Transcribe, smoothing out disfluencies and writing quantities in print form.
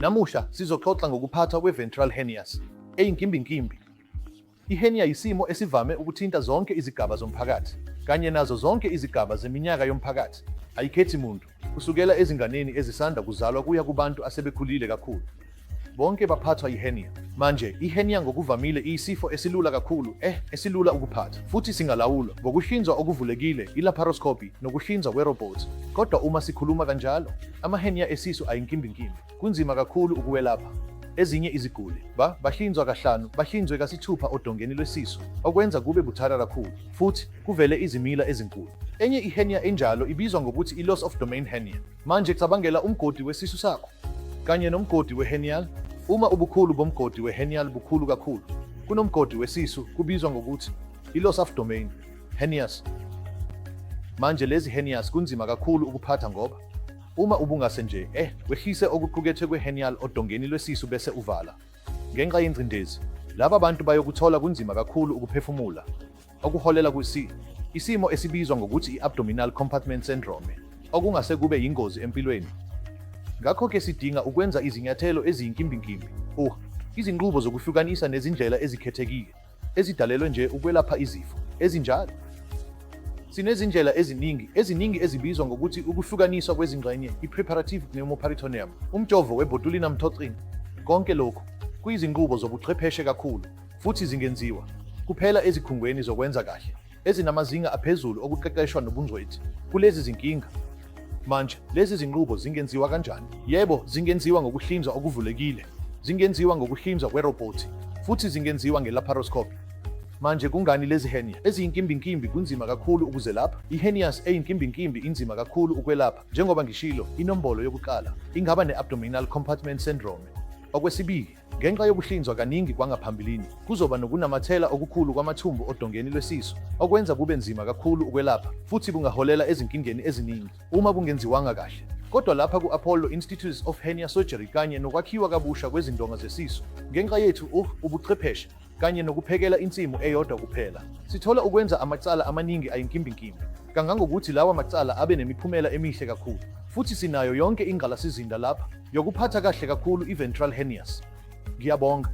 Namusha sizoxoxa ngokuphathwa kwe-ventral hernias, eyinkimbinkimbi. I-hernia yisimo esivame ukuthinta zonke izigaba zomphakathi, kanye nazo zonke izigaba zeminyaka yomphakathi. Ayikhethi muntu, kusukela ezinganeni ezisanda kuzalwa kuya kubantu asebekhulile kakhulu. Bonke baphathwa i-hernia. Manje, i-hernia ngokuvamile iyisifo esilula kakhulu, esilula ukuphatha, futhi singalawulwa ngokuhlinzwa okuvulekile, i-laparoscopy, nokuhlinzwa kwerobhothi. Kodwa uma sikhuluma kanjalo, ama-hernia esisu ayinkimbinkimbi, kunzima kakhulu ukuwelapha. Ezinye iziguli bahlinzwa kahlanu, bahlinzwe kasithupha odongeni lwesisu, okwenza kube buthaka kakhulu, futhi kuvele izimila ezinkulu. Enye i-hernia enjalo ibizwa ngokuthi i-loss of domain hernia. Manje cabangela umgodi wesisu sakho kanye nomgodi we-hernial. Uma ubukhulu bomgodi we-hernial bukhulu kakhulu kunomgodi wesisu, kubizwa ngokuthi i-loss of domain hernias. Manje lezi hernias kunzima kakhulu ukuphatha ngoba uma ubungase nje wehlise okuqukethwe kwe-hernial odongeni lwesisu bese uvala. Ngenxa yengcindezi, laba bantu bayokuthola kunzima kakhulu ukuphefumula, okuholela isimo esibizwa ngokuthi i-abdominal compartment syndrome, okungase kube yingozi empilweni. Ngakho-ke sidinga ukwenza izinyathelo eziyinkimbinkimbi, izinqubo zokuhlukanisa nezindlela ezikhethekile, ezidalelwe nje ukwelapha izifo ezinjalo. Sinezindlela eziningi ezibizwa ngokuthi ukuhlukaniswa kwezingxenye, i-preparative pneumoperitoneum, umjovo we-botulinum toxin. Konke lokhu kuyizinqubo zobuchwepheshe kakhulu, futhi zingenziwa kuphela ezikhungweni zokwenza kahle, ezinamazinga aphezulu okuqeqeshwa nobungcweti kulezi zinkinga. Manje, lezi zinqubo zingenziwa kanjani? Yebo, zingenziwa ngokuhlinzwa okuvulekile, zingenziwa ngokuhlinzwa kwerobhothi, futhi zingenziwa nge-laparoscopy. Manje kungani lezi hernia eziyinkimbinkimbi kunzima kakhulu ukuzelapha? I-hernias eyinkimbinkimbi inzima kakhulu ukwelapha, njengoba ngishilo, inombolo yokuqala ingaba ne-abdominal compartment syndrome. Okwesibili, ngenxa yokuhlinzwa kaningi kwangaphambilini, kuzoba nokunamathela okukhulu kwamathumbu odongeni lwesisu, okwenza kube nzima kakhulu ukwelapha, futhi bungaholela ezinkingeni eziningi uma bungenziwanga kahle. Kodwa lapha ku-Apollo Institute of Hernia Surgery kanye nokwakhiwa kabusha kwezindonga zesisu, ngenxa yethu ubuchwepheshe kanye nokuphekela insimu eyodwa kuphela, sithola ukwenza amacala amaningi ayinkimbinkimbi, kangangokuthi lawa macala abe nemiphumela emihle kakhulu. Futhi sinayo yonke ingqalasizinda lapha yokuphatha kahle kakhulu i-ventral hernias. Ngiyabonga.